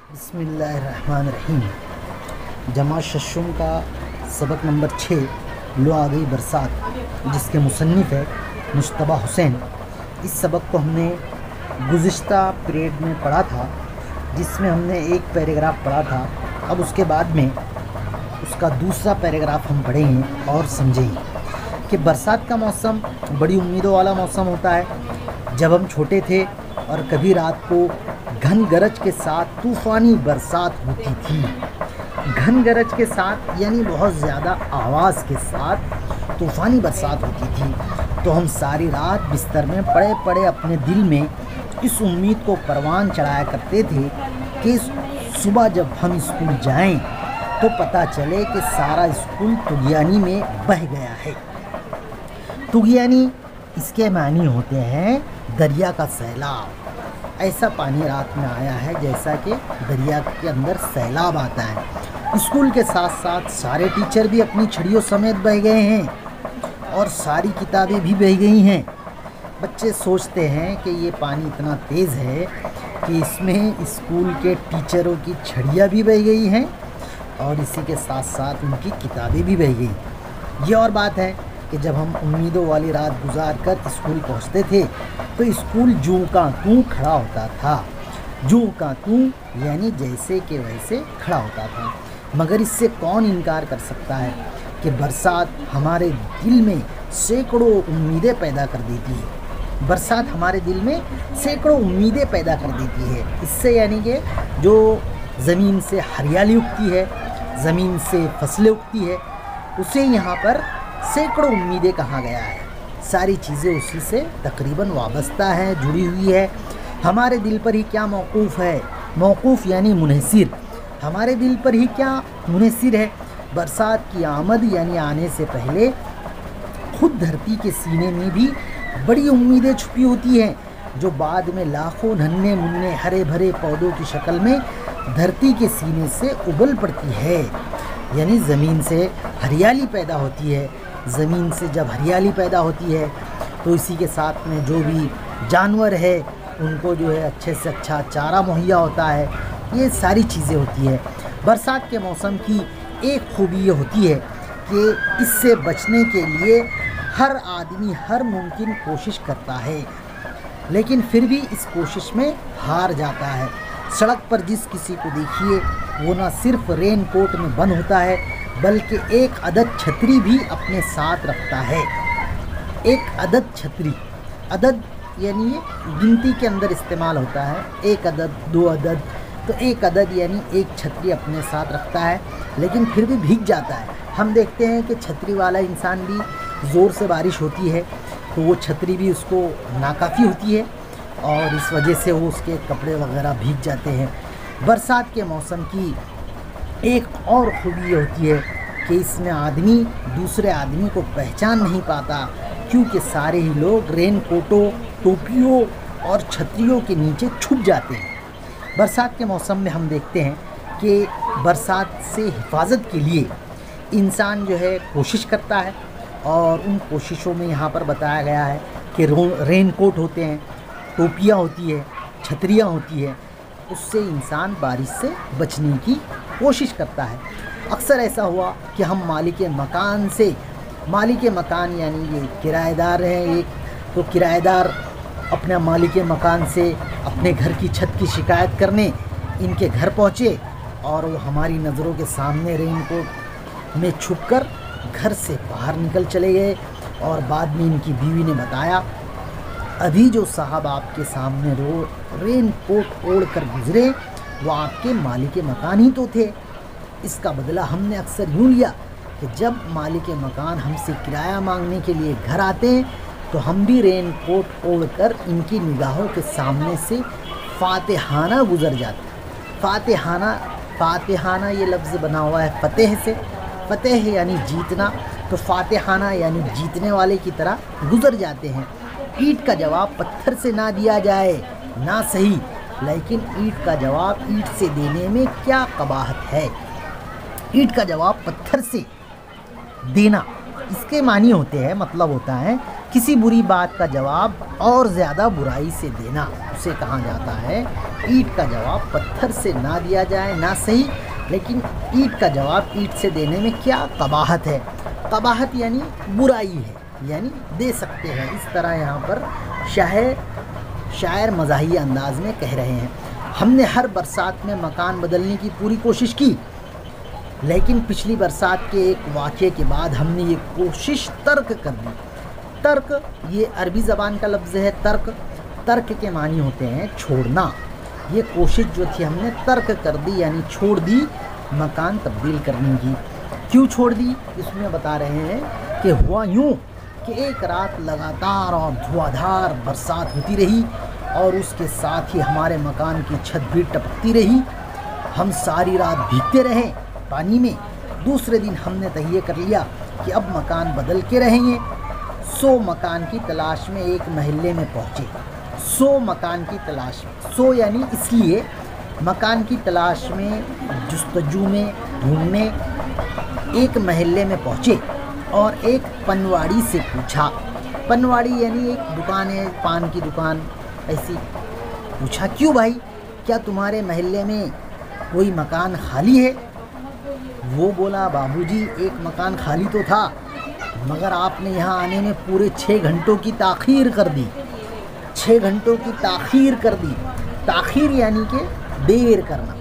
बिस्मिल्लाहिर्रहमानिर्रहीम। जमा शशुम का सबक नंबर 6 लो आ गई बरसात, जिसके मुसन्निफ़ है मुश्तबा हुसैन। इस सबक को हमने गुज़िश्ता पीरियड में पढ़ा था, जिसमें हमने एक पैराग्राफ पढ़ा था। अब उसके बाद में उसका दूसरा पैराग्राफ हम पढ़ेंगे और समझेंगे कि बरसात का मौसम बड़ी उम्मीदों वाला मौसम होता है। जब हम छोटे थे और कभी रात को घन गरज के साथ तूफ़ानी बरसात होती थी। घन गरज के साथ यानी बहुत ज़्यादा आवाज़ के साथ तूफ़ानी बरसात होती थी, तो हम सारी रात बिस्तर में पड़े पड़े अपने दिल में इस उम्मीद को परवान चढ़ाया करते थे कि सुबह जब हम स्कूल जाएं तो पता चले कि सारा स्कूल तुग़यानी में बह गया है। तुग़यानी इसके मानी होते हैं दरिया का सैलाब। ऐसा पानी रात में आया है जैसा कि दरिया के अंदर सैलाब आता है। स्कूल के साथ साथ सारे टीचर भी अपनी छड़ियों समेत बह गए हैं और सारी किताबें भी बह गई हैं। बच्चे सोचते हैं कि ये पानी इतना तेज़ है कि इसमें स्कूल के टीचरों की छड़ियाँ भी बह गई हैं और इसी के साथ साथ उनकी किताबें भी बह गई। ये और बात है कि जब हम उम्मीदों वाली रात गुजार कर स्कूल पहुंचते थे तो स्कूल जूं का तूं खड़ा होता था। जूं का तूं यानी जैसे के वैसे खड़ा होता था। मगर इससे कौन इनकार कर सकता है कि बरसात हमारे दिल में सैकड़ों उम्मीदें पैदा कर देती है। बरसात हमारे दिल में सैकड़ों उम्मीदें पैदा कर देती है। इससे यानी कि जो ज़मीन से हरियाली उगती है, ज़मीन से फसलें उगती है, उसे यहाँ पर सैकड़ों उम्मीदें कहा गया है। सारी चीज़ें उसी से तकरीबन वाबस्ता है, जुड़ी हुई है। हमारे दिल पर ही क्या मौकूफ़ है, मौकूफ़ यानी मुनहसिर। हमारे दिल पर ही क्या मुनहसिर है। बरसात की आमद यानी आने से पहले खुद धरती के सीने में भी बड़ी उम्मीदें छुपी होती हैं, जो बाद में लाखों नन्हे मुन्ने हरे भरे पौधों की शक्ल में धरती के सीने से उबल पड़ती है। यानी ज़मीन से हरियाली पैदा होती है। ज़मीन से जब हरियाली पैदा होती है तो इसी के साथ में जो भी जानवर है उनको जो है अच्छे से अच्छा चारा मुहैया होता है। ये सारी चीज़ें होती है। बरसात के मौसम की एक खूबी ये होती है कि इससे बचने के लिए हर आदमी हर मुमकिन कोशिश करता है, लेकिन फिर भी इस कोशिश में हार जाता है। सड़क पर जिस किसी को देखिए वो ना सिर्फ रेन कोट में बंद होता है बल्कि एक अदद छतरी भी अपने साथ रखता है। एक अदद छतरी, अदद यानी ये गिनती के अंदर इस्तेमाल होता है। एक अदद, दो अदद, तो एक अदद यानी एक छतरी अपने साथ रखता है, लेकिन फिर भी भीग जाता है। हम देखते हैं कि छतरी वाला इंसान भी ज़ोर से बारिश होती है तो वो छतरी भी उसको नाकाफ़ी होती है और इस वजह से वो उसके कपड़े वगैरह भीग जाते हैं। बरसात के मौसम की एक और खूबी होती है कि इसमें आदमी दूसरे आदमी को पहचान नहीं पाता, क्योंकि सारे ही लोग रेन कोटों, टोपियों और छतरियों के नीचे छुप जाते हैं। बरसात के मौसम में हम देखते हैं कि बरसात से हिफाजत के लिए इंसान जो है कोशिश करता है और उन कोशिशों में यहाँ पर बताया गया है कि रेन कोट होते हैं, टोपियाँ होती है, छतरियाँ होती है। उससे इंसान बारिश से बचने की कोशिश करता है। अक्सर ऐसा हुआ कि हम मालिक मकान यानी ये किराएदार हैं एक, तो किराएदार अपने मालिक मकान से अपने घर की छत की शिकायत करने इनके घर पहुँचे और वो हमारी नज़रों के सामने रेनकोट में छुपकर घर से बाहर निकल चले गए। और बाद में इनकी बीवी ने बताया, अभी जो साहब आपके सामने रेन कोट ओढ़ कर गुजरे वो आपके मालिक मकान ही तो थे। इसका बदला हमने अक्सर यूँ लिया कि जब मालिक मकान हमसे किराया मांगने के लिए घर आते हैं तो हम भी रेन कोट ओढ़ कर इनकी निगाहों के सामने से फातिहाना गुजर जाते। फातिहाना ये लफ्ज़ बना हुआ है फ़तेह से। फ़तेह यानी जीतना, तो फातिहाना यानी जीतने वाले की तरह गुजर जाते हैं। ईंट का जवाब पत्थर से ना दिया जाए ना सही, लेकिन ईंट का जवाब ईंट से देने में क्या कबाहत है। ईंट का जवाब पत्थर से देना, इसके मानी होते हैं, मतलब होता है किसी बुरी बात का जवाब और ज़्यादा बुराई से देना, उसे कहा जाता है ईंट का जवाब पत्थर से ना दिया जाए ना सही, लेकिन ईंट का जवाब ईंट से देने में क्या कबाहत है। कबाहत यानी बुराई है, यानी दे सकते हैं। इस तरह यहाँ पर शायर मज़ाहिया अंदाज में कह रहे हैं। हमने हर बरसात में मकान बदलने की पूरी कोशिश की, लेकिन पिछली बरसात के एक वाक़ये के बाद हमने ये कोशिश तर्क कर दी। तर्क ये अरबी ज़बान का लफ्ज़ है। तर्क के मानी होते हैं छोड़ना। ये कोशिश जो थी हमने तर्क कर दी, यानी छोड़ दी मकान तब्दील करने की। क्यों छोड़ दी, इसमें बता रहे हैं कि हुआ यूँ कि एक रात लगातार और धुआंधार बरसात होती रही और उसके साथ ही हमारे मकान की छत भी टपकती रही। हम सारी रात भीगते रहे पानी में। दूसरे दिन हमने तय कर लिया कि अब मकान बदल के रहेंगे। मकान की तलाश में एक महल्ले में पहुँचे। मकान की तलाश में, यानी इसलिए मकान की तलाश में, जुस्तजू में, ढूंढने एक महल्ले में पहुँचे और एक पनवाड़ी से पूछा। पनवाड़ी यानी एक दुकान है, पान की दुकान। ऐसी पूछा, क्यों भाई, क्या तुम्हारे महल्ले में कोई मकान खाली है? वो बोला, बाबूजी एक मकान खाली तो था, मगर आपने यहाँ आने में पूरे 6 घंटों की ताख़ीर कर दी। 6 घंटों की ताख़ीर कर दी। ताख़ीर यानी कि देर करना।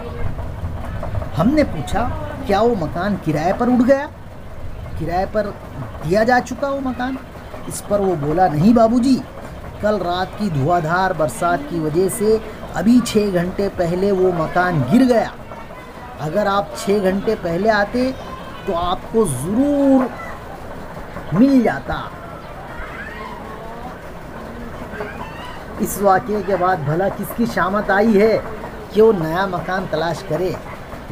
हमने पूछा, क्या वो मकान किराए पर उठ गया? किराए पर दिया जा चुका वो मकान? इस पर वो बोला, नहीं बाबूजी, कल रात की धुआंधार बरसात की वजह से अभी 6 घंटे पहले वो मकान गिर गया। अगर आप 6 घंटे पहले आते तो आपको ज़रूर मिल जाता। इस वाक़ये के बाद भला किसकी शामत आई है कि वो नया मकान तलाश करे।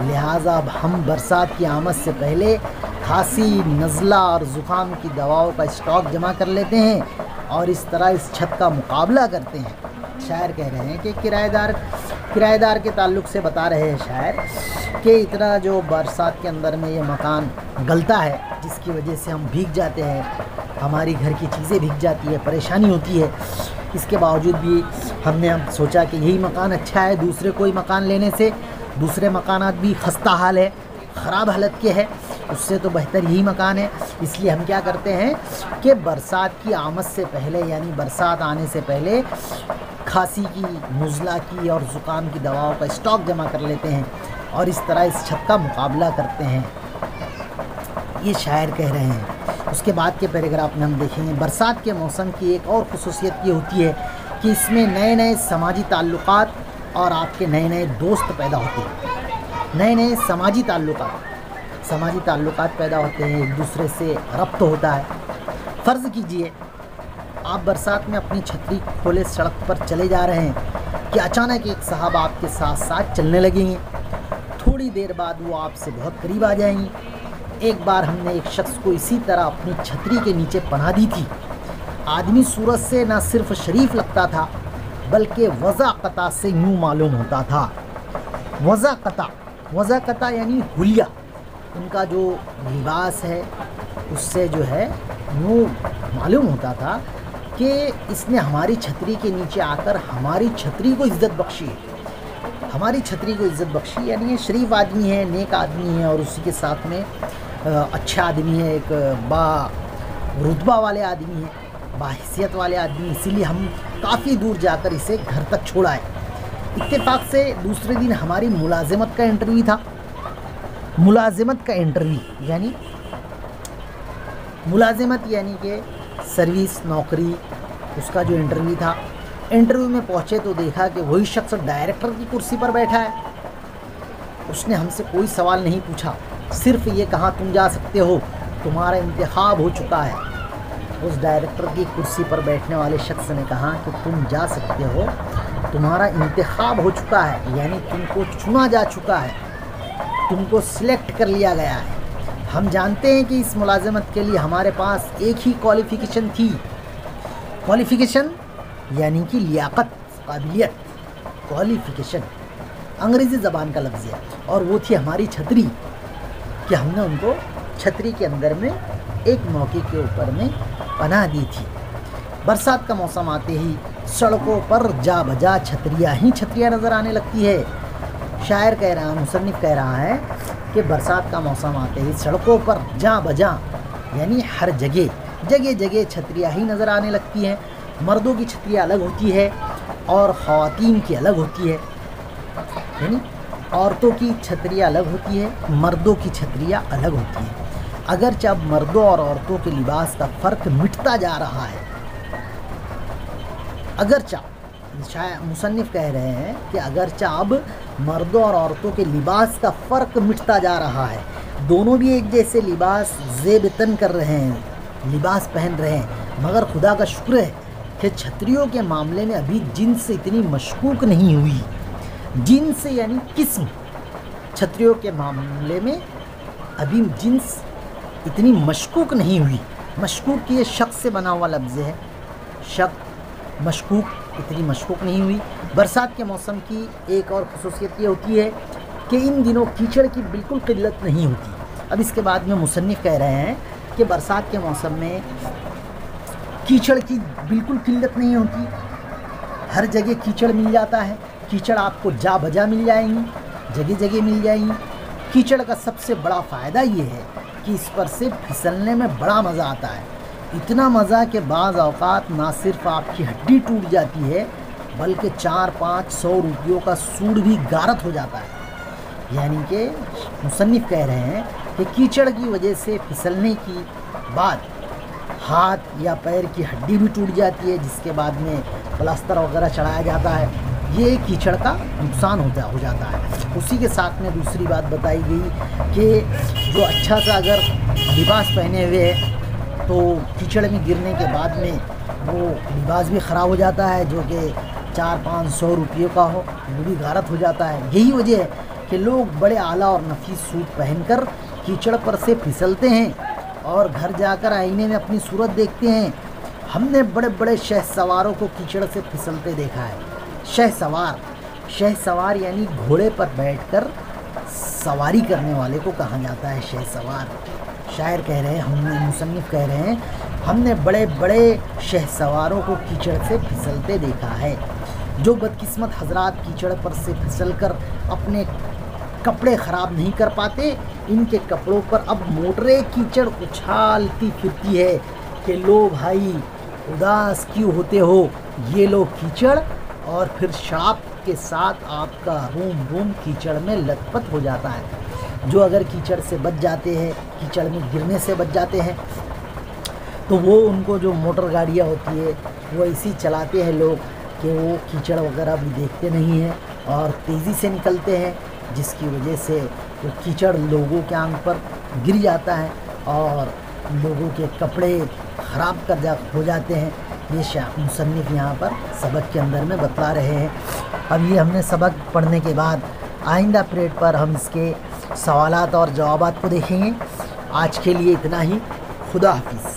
लिहाजा अब हम बरसात की आमद से पहले खांसी, नज़ला और ज़ुकाम की दवाओं का स्टॉक जमा कर लेते हैं और इस तरह इस छत का मुकाबला करते हैं। शायर कह रहे हैं कि किराएदार के ताल्लुक़ से बता रहे हैं शायर कि इतना जो बरसात के अंदर में ये मकान गलता है, जिसकी वजह से हम भीग जाते हैं, हमारी घर की चीज़ें भीग जाती है, परेशानी होती है। इसके बावजूद भी हमने सोचा कि यही मकान अच्छा है दूसरे कोई मकान लेने से। दूसरे मकानात भी खस्ता हाल है, ख़राब हालत के है, उससे तो बेहतर यही मकान है। इसलिए हम क्या करते हैं कि बरसात की आमद से पहले, यानी बरसात आने से पहले खांसी की, नज़ला की और ज़ुकाम की दवाओं का स्टॉक जमा कर लेते हैं और इस तरह इस छत का मुकाबला करते हैं। ये शायर कह रहे हैं। उसके बाद के पैराग्राफ में हम देखेंगे, बरसात के मौसम की एक और ख़ुसूसियत ये होती है कि इसमें नए नए समाजी ताल्लुकात और आपके नए नए दोस्त पैदा होते हैं। नए नए समाजी ताल्लुकात पैदा होते हैं, एक दूसरे से रब्त होता है। फ़र्ज़ कीजिए आप बरसात में अपनी छतरी खोले सड़क पर चले जा रहे हैं कि अचानक एक साहब आपके साथ साथ चलने लगेंगे। थोड़ी देर बाद वो आपसे बहुत करीब आ जाएंगी। एक बार हमने एक शख्स को इसी तरह अपनी छतरी के नीचे पनाह दी थी। आदमी सूरत से न सिर्फ शरीफ लगता था बल्कि वज़ाक़ता से यूँ मालूम होता था। वज़ाक़ता यानी हुलिया, उनका जो लिबास है उससे जो है यूँ मालूम होता था कि इसने हमारी छतरी के नीचे आकर हमारी छतरी को इज़्ज़त बख्शी है। हमारी छतरी को इज़्ज़त बख्शी यानी ये शरीफ आदमी है, नेक आदमी है और उसी के साथ में अच्छा आदमी है, एक रुतबा वाले आदमी है, बाहिसियत वाले आदमी। इसीलिए हम काफ़ी दूर जाकर इसे घर तक छोड़ाए। इत्तेफाक से दूसरे दिन हमारी मुलाजिमत का इंटरव्यू था। मुलाजिमत का इंटरव्यू यानी कि सर्विस, नौकरी, उसका जो इंटरव्यू था। इंटरव्यू में पहुँचे तो देखा कि वही शख्स डायरेक्टर की कुर्सी पर बैठा है। उसने हमसे कोई सवाल नहीं पूछा, सिर्फ ये कहा तुम जा सकते हो, तुम्हारा इंतखाब हो चुका है। उस डायरेक्टर की कुर्सी पर बैठने वाले शख्स ने कहा कि तुम जा सकते हो, तुम्हारा इंतखाब हो चुका है, यानी तुमको चुना जा चुका है, तुमको सिलेक्ट कर लिया गया है। हम जानते हैं कि इस मुलाजमत के लिए हमारे पास एक ही क्वालिफ़िकेशन थी। क्वालिफ़िकेशन यानी कि लियाकत, काबिलियत। क्वालिफ़िकेशन अंग्रेज़ी ज़बान का लफ्ज़ है और वो थी हमारी छतरी, कि हमने उनको छतरी के अंदर में एक मौके के ऊपर में पनाह दी थी। बरसात का मौसम आते ही सड़कों पर जा बजा छतरियाँ ही छतरियाँ नज़र आने लगती है। शायर कह रहा है, मुसन्निफ़ कह रहा है कि बरसात का मौसम आते ही सड़कों पर जा बजा यानी हर जगह जगह जगह छतरियाँ ही नज़र आने लगती हैं। मर्दों की छतरियाँ अलग होती है और ख़वातीन की अलग होती है, यानी औरतों की छतरियाँ अलग होती है, मर्दों की छतरियाँ अलग होती है। अगरचे अब मर्दों और औरतों के लिबास का फ़र्क मिटता जा रहा है, अगरचे शायद मुसन्निफ़ कह रहे हैं कि अगरचे अब मर्दों और औरतों के लिबास का फ़र्क मिटता जा रहा है, दोनों भी एक जैसे लिबास ज़ेब-ए-तन कर रहे हैं, लिबास पहन रहे हैं, मगर खुदा का शुक्र है कि छतरियों के मामले में अभी जिन्स इतनी मशकूक नहीं हुई। जिन्स यानी किस्म, छतरियों के मामले में अभी जिन्स इतनी मशकूक नहीं हुई। मशकूक ये शक से बना हुआ लफ्ज़ है, शक, मशकूक, इतनी मशकूक नहीं हुई। बरसात के मौसम की एक और ख़ुसूसियत ये होती है कि इन दिनों कीचड़ की बिल्कुल किल्लत नहीं होती। अब इसके बाद में मुसन्निफ़ कह रहे हैं कि बरसात के मौसम में कीचड़ की बिल्कुल किल्लत नहीं होती, हर जगह कीचड़ मिल जाता है। कीचड़ आपको जा बजा मिल जाएंगी, जगह जगह मिल जाएंगी। कीचड़ का सबसे बड़ा फ़ायदा ये है कि इस पर से फिसलने में बड़ा मज़ा आता है, इतना मज़ा कि बाज़ औक़ात ना सिर्फ आपकी हड्डी टूट जाती है बल्कि 400-500 रुपयों का सूद भी गारत हो जाता है। यानी कि मुसन्निफ़ कह रहे हैं कि कीचड़ की वजह से फिसलने की बाद हाथ या पैर की हड्डी भी टूट जाती है, जिसके बाद में प्लास्टर वगैरह चढ़ाया जाता है। ये कीचड़ का नुकसान हो जाता है। उसी के साथ में दूसरी बात बताई गई कि जो अच्छा सा अगर लिबास पहने हुए है तो कीचड़ में गिरने के बाद में वो लिबास भी ख़राब हो जाता है, जो कि 400-500 रुपये का हो, वो भी गारत हो जाता है। यही वजह है कि लोग बड़े आला और नफीस सूट पहनकर कीचड़ पर से फिसलते हैं और घर जाकर आईने में अपनी सूरत देखते हैं। हमने बड़े बड़े शहसवारों को कीचड़ से फिसलते देखा है। शहसवार यानी घोड़े पर बैठकर सवारी करने वाले को कहा जाता है शहसवार। शायर कह रहे हैं, हमने मुसन्निफ़ कह रहे हैं, हमने बड़े बड़े शहसवारों को कीचड़ से फिसलते देखा है। जो बदकिस्मत हजरात कीचड़ पर से फिसलकर अपने कपड़े ख़राब नहीं कर पाते, इनके कपड़ों पर अब मोटरें कीचड़ उछालती फिरती है कि लो भाई उदास क्यों होते हो, ये लो कीचड़, और फिर शाप के साथ आपका रूम कीचड़ में लथपथ हो जाता है। जो अगर कीचड़ से बच जाते हैं, कीचड़ में गिरने से बच जाते हैं, तो वो उनको जो मोटर गाड़ियाँ होती है वो ऐसी चलाते हैं लोग कि वो कीचड़ वगैरह भी देखते नहीं हैं और तेज़ी से निकलते हैं, जिसकी वजह से वो कीचड़ लोगों के आंख पर गिर जाता है और लोगों के कपड़े ख़राब हो जाते हैं। ये मुसन्निफ़ यहाँ पर सबक के अंदर में बतला रहे हैं। अब ये हमने सबक पढ़ने के बाद आइंदा पीरियड पर हम इसके सवालात और जवाबात को देखेंगे। आज के लिए इतना ही। खुदा हाफिज़।